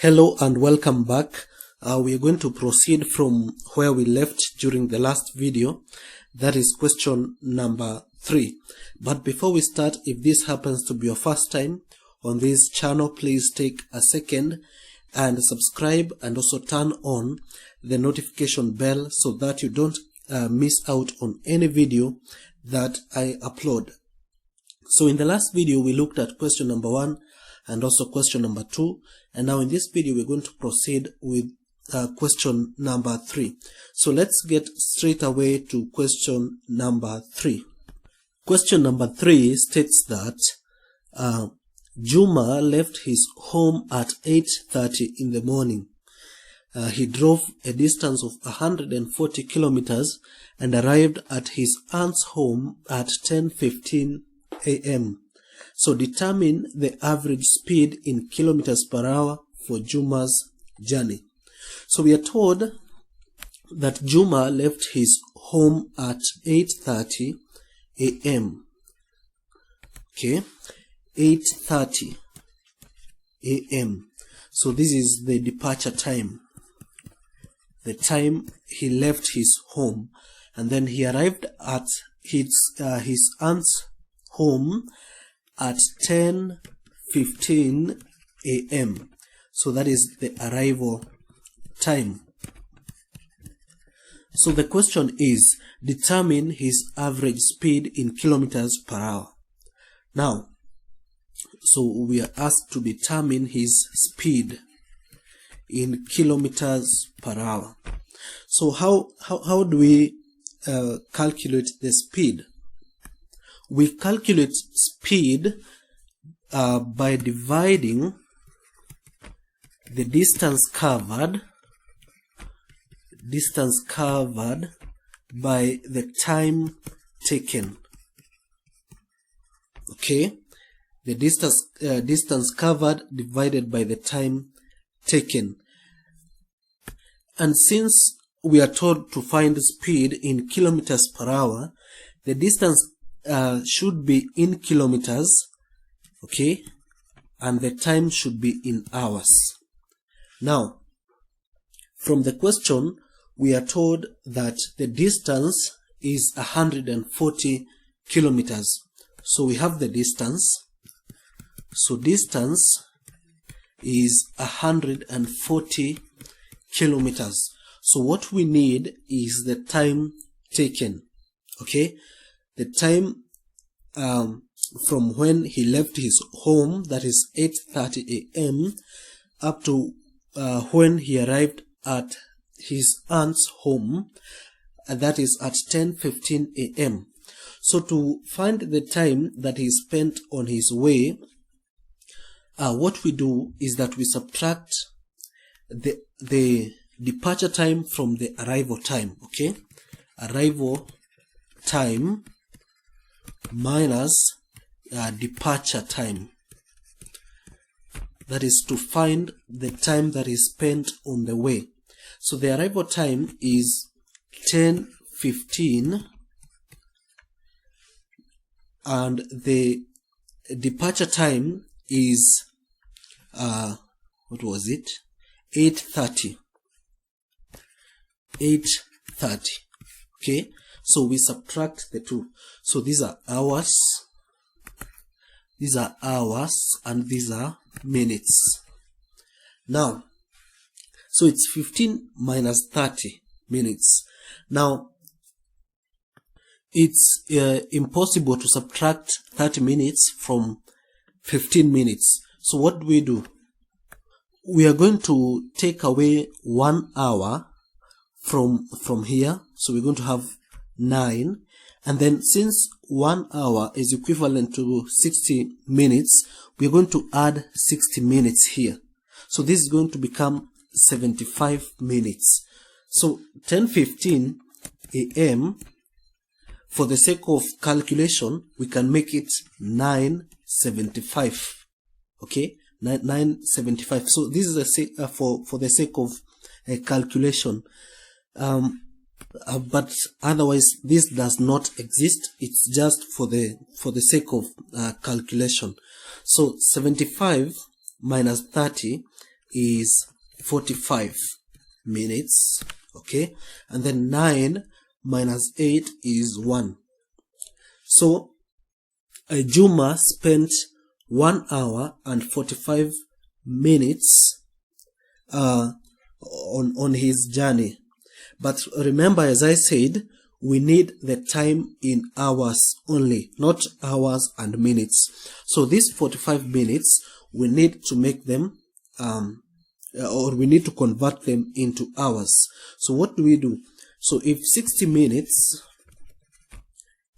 Hello and welcome back. We are going to proceed from where we left during the last video. That is question number 3. But before we start, if this happens to be your first time on this channel, please take a second and subscribe and also turn on the notification bell so that you don't miss out on any video that I upload. So in the last video, we looked at question number 1 and also question number 2. And now in this video, we're going to proceed with question number 3. So let's get straight away to question number 3. Question number 3 states that Juma left his home at 8:30 in the morning. He drove a distance of 140 kilometers and arrived at his aunt's home at 10:15 a.m. So determine the average speed in kilometers per hour for Juma's journey. So we are told that Juma left his home at 8:30 a.m. Okay, 8:30 a.m. So this is the departure time, the time he left his home, and then he arrived at his aunt's home at 10:15 a.m. So that is the arrival time. So the question is, determine his average speed in kilometers per hour. Now, so we are asked to determine his speed in kilometers per hour. So how do we calculate the speed? We calculate speed by dividing the distance covered by the time taken. Okay, the distance covered divided by the time taken. And since we are told to find speed in kilometers per hour, the distance should be in kilometers, okay, and the time should be in hours. Now, from the question, we are told that the distance is 140 kilometers. So we have the distance. So distance is 140 kilometers. So what we need is the time taken, okay? The time from when he left his home, that is 8:30 a.m., up to when he arrived at his aunt's home, that is at 10:15 a.m. So to find the time that he spent on his way, what we do is that we subtract the departure time from the arrival time, okay? Arrival time minus departure time. That is to find the time that is spent on the way. So the arrival time is 10:15 and the departure time is 8:30. 8:30. Okay, so we subtract the two. So these are hours, and these are minutes. Now, so it's 15 minus 30 minutes. Now, it's impossible to subtract 30 minutes from 15 minutes. So what do? We are going to take away 1 hour from here. So we're going to have 9. And then since 1 hour is equivalent to 60 minutes, we're going to add 60 minutes here. So this is going to become 75 minutes. So 10:15 a.m., for the sake of calculation, we can make it 9:75. Okay, 9:75. So this is for the sake of calculation. But otherwise this does not exist. It's just for the sake of calculation. So 75 minus 30 is 45 minutes. Okay, and then 9 minus 8 is 1. So Juma spent 1 hour and 45 minutes on his journey. But remember, as I said, we need the time in hours only, not hours and minutes. So these 45 minutes, we need to make them, or we need to convert them into hours. So what do we do? So if 60 minutes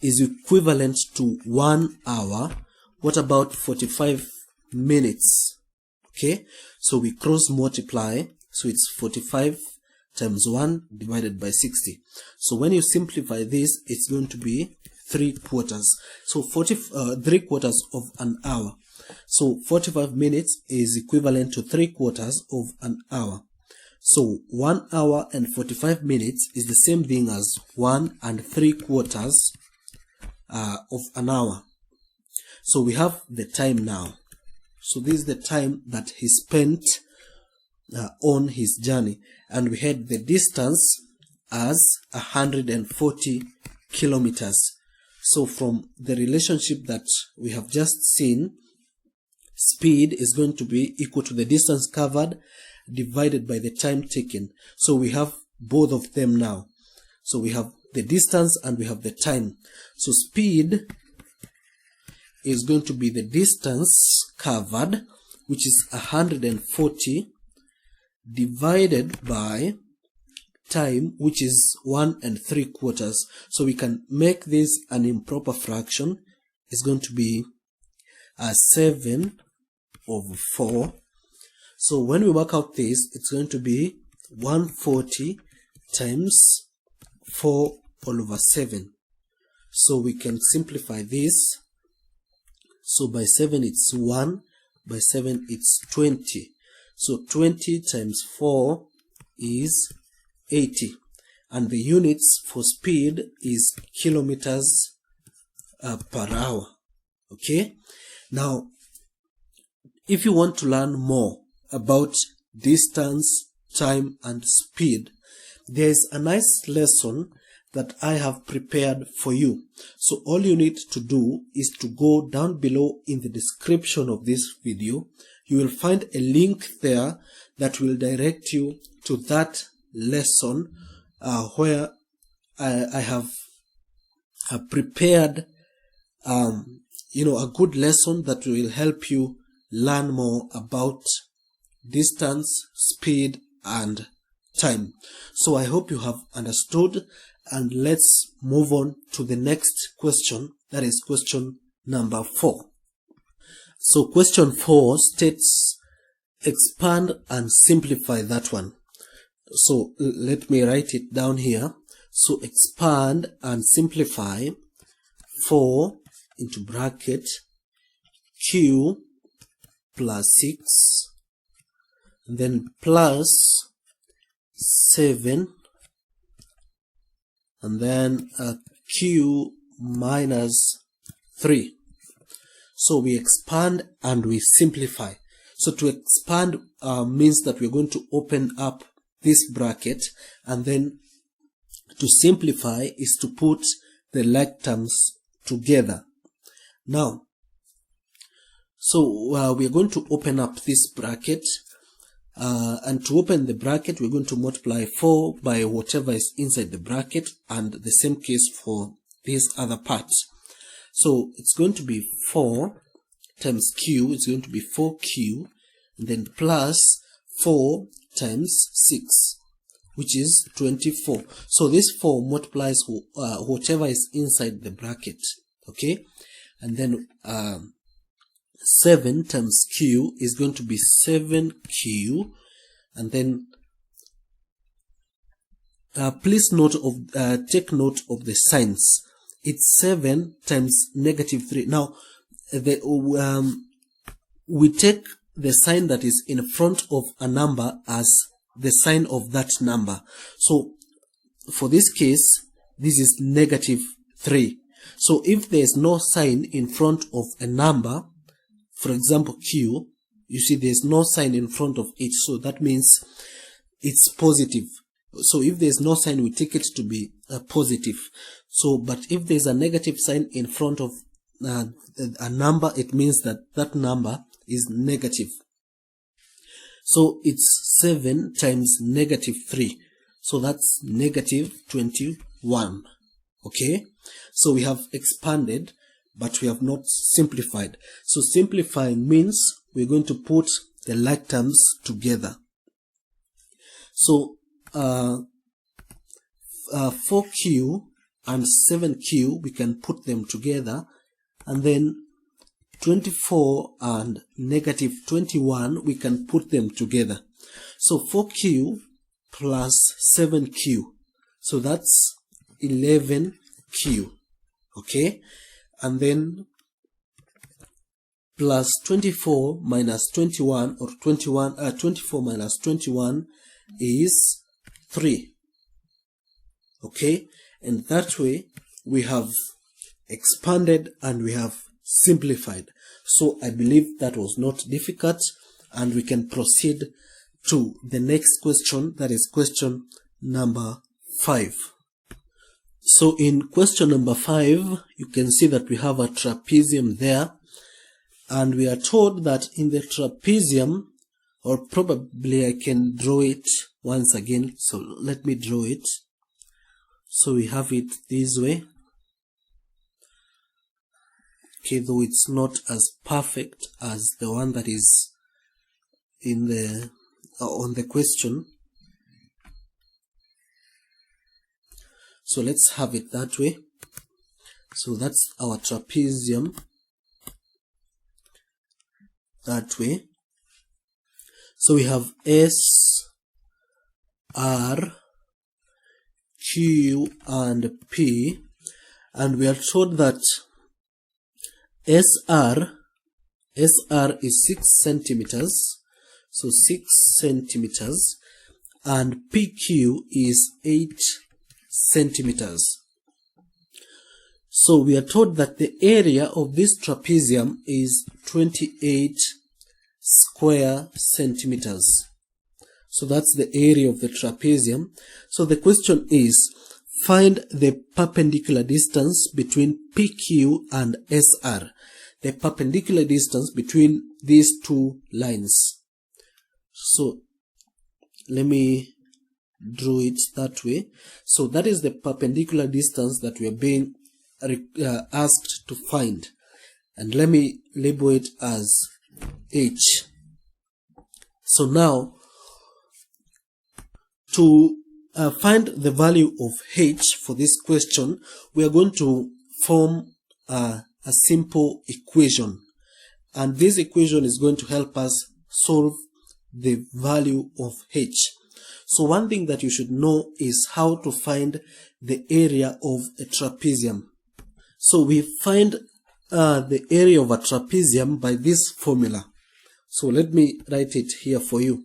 is equivalent to 1 hour, what about 45 minutes? Okay, so we cross multiply, so it's 45 times 1 divided by 60. So when you simplify this, it's going to be 3/4. So 3/4 of an hour. So 45 minutes is equivalent to 3/4 of an hour. So 1 hour and 45 minutes is the same thing as 1 3/4 of an hour. So we have the time now. So this is the time that he spent on his journey, and we had the distance as 140 kilometers. So from the relationship that we have just seen, speed is going to be equal to the distance covered divided by the time taken. So we have both of them now. So we have the distance and we have the time. So speed is going to be the distance covered, which is 140, divided by time, which is 1 3/4. So we can make this an improper fraction. It's going to be 7/4. So when we work out this, it's going to be 140 times 4/7. So we can simplify this. So by 7 it's 1, by 7 it's 20. So 20 times 4 is 80. And the units for speed is kilometers per hour. Okay? Now, if you want to learn more about distance, time, and speed, there's a nice lesson that I have prepared for you. So all you need to do is to go down below in the description of this video. You will find a link there that will direct you to that lesson where I have prepared a good lesson that will help you learn more about distance, speed, and time. So I hope you have understood, and let's move on to the next question, that is question number 4. So question 4 states expand and simplify that one. So let me write it down here. So expand and simplify 4 into bracket q plus 6, and then plus 7, and then q minus 3. So we expand and we simplify. So to expand means that we're going to open up this bracket, and then to simplify is to put the like terms together. Now, so we're going to open up this bracket, and to open the bracket, we're going to multiply 4 by whatever is inside the bracket, and the same case for this other part. So it's going to be 4 times q, it's going to be 4q, and then plus 4 times 6, which is 24. So this 4 multiplies whatever is inside the bracket, okay? And then 7 times q is going to be 7q, and then please take note of the signs. It's 7 times negative 3. Now we take the sign that is in front of a number as the sign of that number. So for this case, this is negative 3. So if there is no sign in front of a number, for example q, You see there's no sign in front of it, so that means it's positive. So if there's no sign, we take it to be positive. So but if there's a negative sign in front of a number, it means that that number is negative. So it's 7 times negative 3. So that's negative 21. Okay, so we have expanded, but we have not simplified. So simplifying means we're going to put the like terms together. So 4q and 7q, we can put them together, and then 24 and negative 21, we can put them together. So 4q plus 7q, so that's 11q. Okay, and then plus 24 minus 21, or 24 minus 21 is 3. Okay, and that way we have expanded and we have simplified. So I believe that was not difficult, and we can proceed to the next question, that is question number 5. So in question number 5, you can see that we have a trapezium there, and we are told that in the trapezium, or probably I can draw it once again. So let me draw it. So we have it this way. Okay, though it's not as perfect as the one that is in the on the question. So let's have it that way. So that's our trapezium that way. So we have S, R, Q, and P, and we are told that SR is 6 centimeters, so 6 centimeters, and PQ is 8 centimeters. So we are told that the area of this trapezium is 28 square centimeters. So that's the area of the trapezium. So the question is, find the perpendicular distance between PQ and SR. The perpendicular distance between these two lines. So let me draw it that way. So that is the perpendicular distance that we are being asked to find. And let me label it as H. So now, to find the value of H for this question, we are going to form a simple equation, and this equation is going to help us solve the value of H. So one thing that you should know is how to find the area of a trapezium. So we find the area of a trapezium by this formula. So let me write it here for you.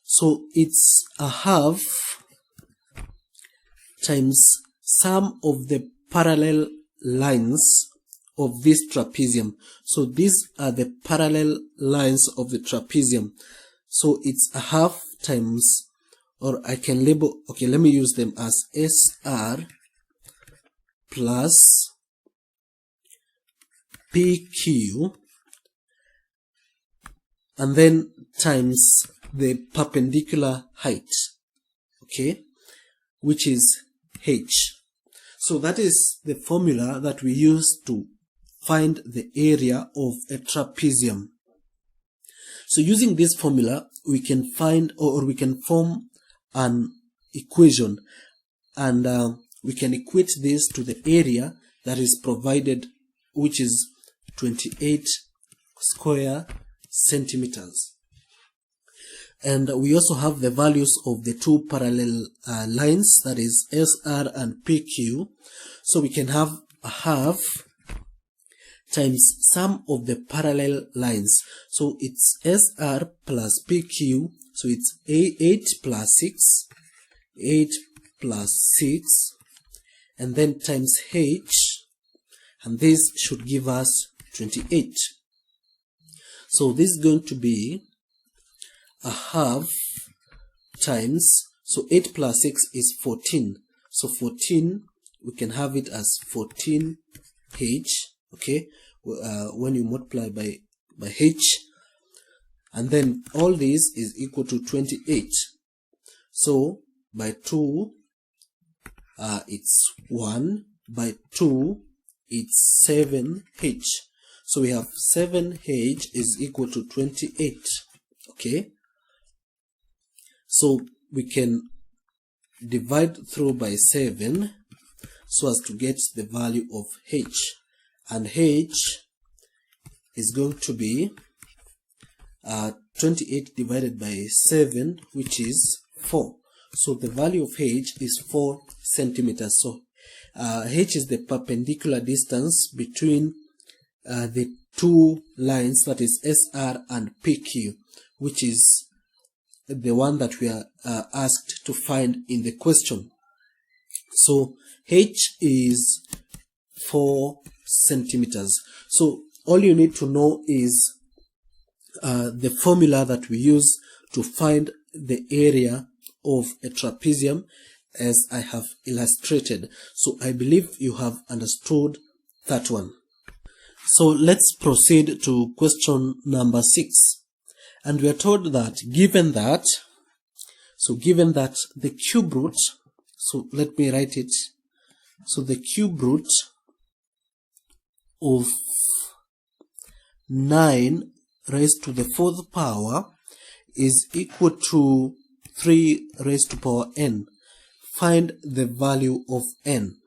So it's a half times sum of the parallel lines of this trapezium. So these are the parallel lines of the trapezium. So it's a half times, or I can label, okay, let me use them as SR plus PQ, and then times the perpendicular height, okay, which is H. So that is the formula that we use to find the area of a trapezium. So using this formula, we can find, or we can form an equation, and we can equate this to the area that is provided, which is 28 square centimeters. And we also have the values of the two parallel lines, that is SR and PQ. So we can have a half times sum of the parallel lines. So it's SR plus PQ. So it's 8 plus 6. 8 plus 6. And then times H. And this should give us 28. So this is going to be a half times, so 8 plus 6 is 14. So 14, we can have it as 14h, okay, when you multiply by h, and then all this is equal to 28. So by 2, it's 1, by 2, it's 7h. So we have 7h is equal to 28, okay. So we can divide through by 7 so as to get the value of h, and h is going to be 28 divided by 7, which is 4. So the value of h is 4 centimeters. So h is the perpendicular distance between the two lines, that is SR and PQ, which is the one that we are asked to find in the question. So h is 4 centimeters. So all you need to know is the formula that we use to find the area of a trapezium, as I have illustrated. So I believe you have understood that one. So let's proceed to question number 6. And we are told that given that the cube root, so let me write it. So the cube root of 9 raised to the 4th power is equal to 3 raised to power n. Find the value of n.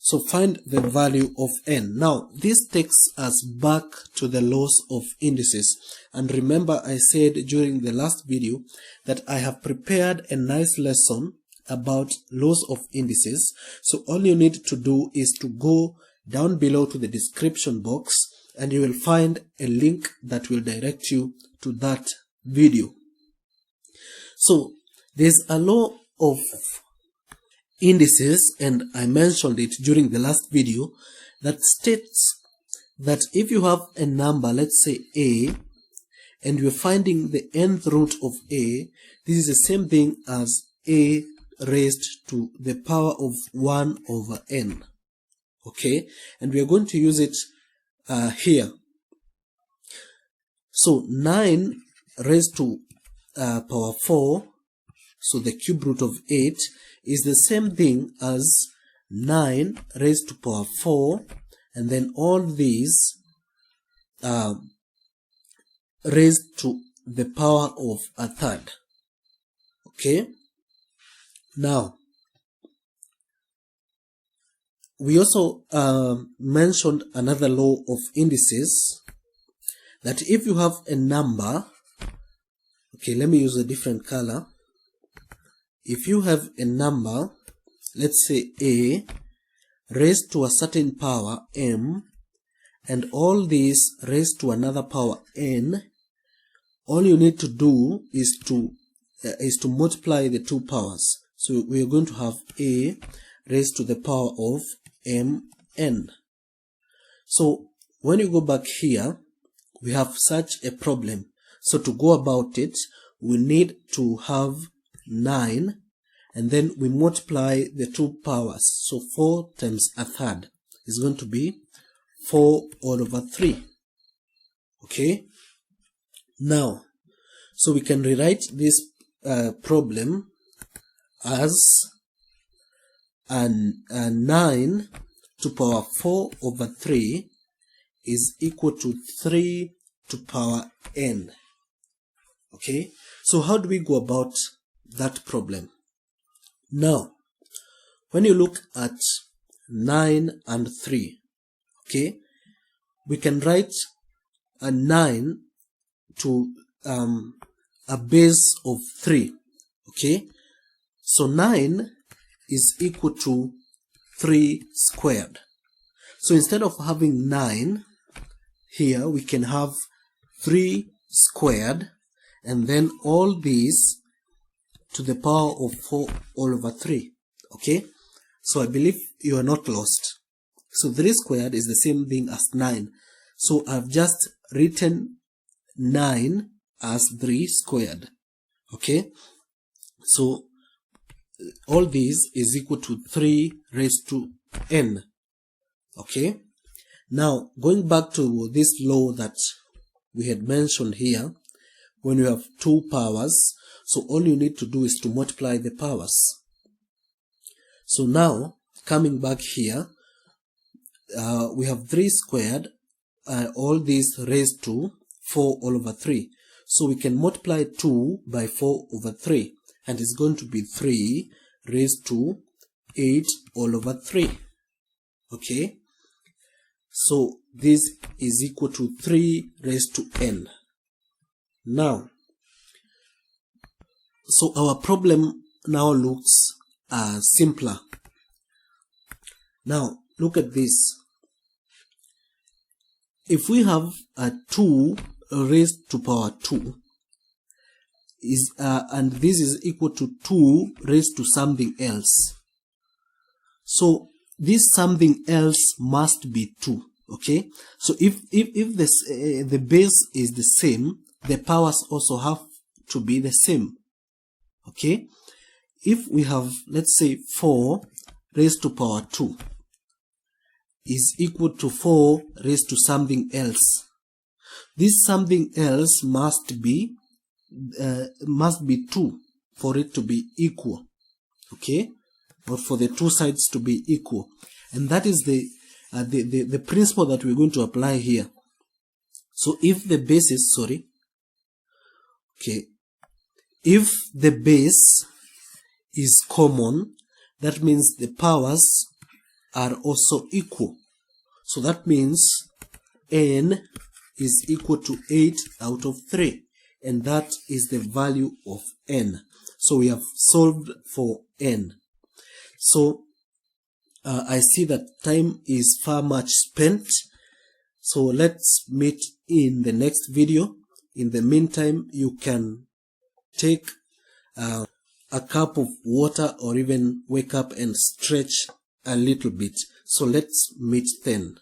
So find the value of n. Now this takes us back to the laws of indices. And remember, I said during the last video that I have prepared a nice lesson about laws of indices. So all you need to do is to go down below to the description box, and you will find a link that will direct you to that video. So there's a law of indices, and I mentioned it during the last video, that states that if you have a number, let's say a, and we're finding the nth root of a, this is the same thing as a raised to the power of 1 over n. Okay, and we are going to use it here. So 9 raised to power 4, so the cube root of 8, is the same thing as 9 raised to power 4, and then all these raised to the power of a third. Okay, now we also mentioned another law of indices, that if you have a number, okay, let me use a different color. If you have a number, let's say a, raised to a certain power m, and all these raised to another power n, all you need to do is to multiply the two powers. So we are going to have a raised to the power of mn. So when you go back here, we have such a problem. So to go about it, we need to have 9, and then we multiply the two powers. So 4 times a third is going to be 4 all over 3. Okay, now so we can rewrite this problem as a 9 to power 4 over 3 is equal to 3 to power n. Okay, so how do we go about that problem? Now, when you look at 9 and 3, okay, we can write a 9 to a base of 3. Okay, so 9 is equal to 3 squared. So instead of having 9 here, we can have 3 squared, and then all these to the power of 4 all over 3. Okay, so I believe you are not lost. So 3 squared is the same thing as 9. So I've just written 9 as 3 squared. Okay, so all these is equal to 3 raised to n. Okay, now going back to this law that we had mentioned here, when you have two powers, so all you need to do is to multiply the powers. So now coming back here, we have 3 squared, all these raised to 4 all over 3. So we can multiply 2 by 4 over 3, and it's going to be 3 raised to 8 all over 3. Okay, so this is equal to 3 raised to n. Now, so our problem now looks simpler. Now look at this. If we have a 2 raised to power 2 is and this is equal to 2 raised to something else, so this something else must be 2. Okay, so if this the base is the same, the powers also have to be the same. Okay, if we have, let's say, 4 raised to power 2 is equal to 4 raised to something else, this something else must be 2 for it to be equal. Okay, or for the two sides to be equal, and that is the principle that we're going to apply here. So if the base is if the base is common, that means the powers are also equal. So that means n is equal to 8 out of 3, and that is the value of n. So we have solved for n. So I see that time is far much spent, so let's meet in the next video. In the meantime, you can take a cup of water or even wake up and stretch a little bit. So let's meet then.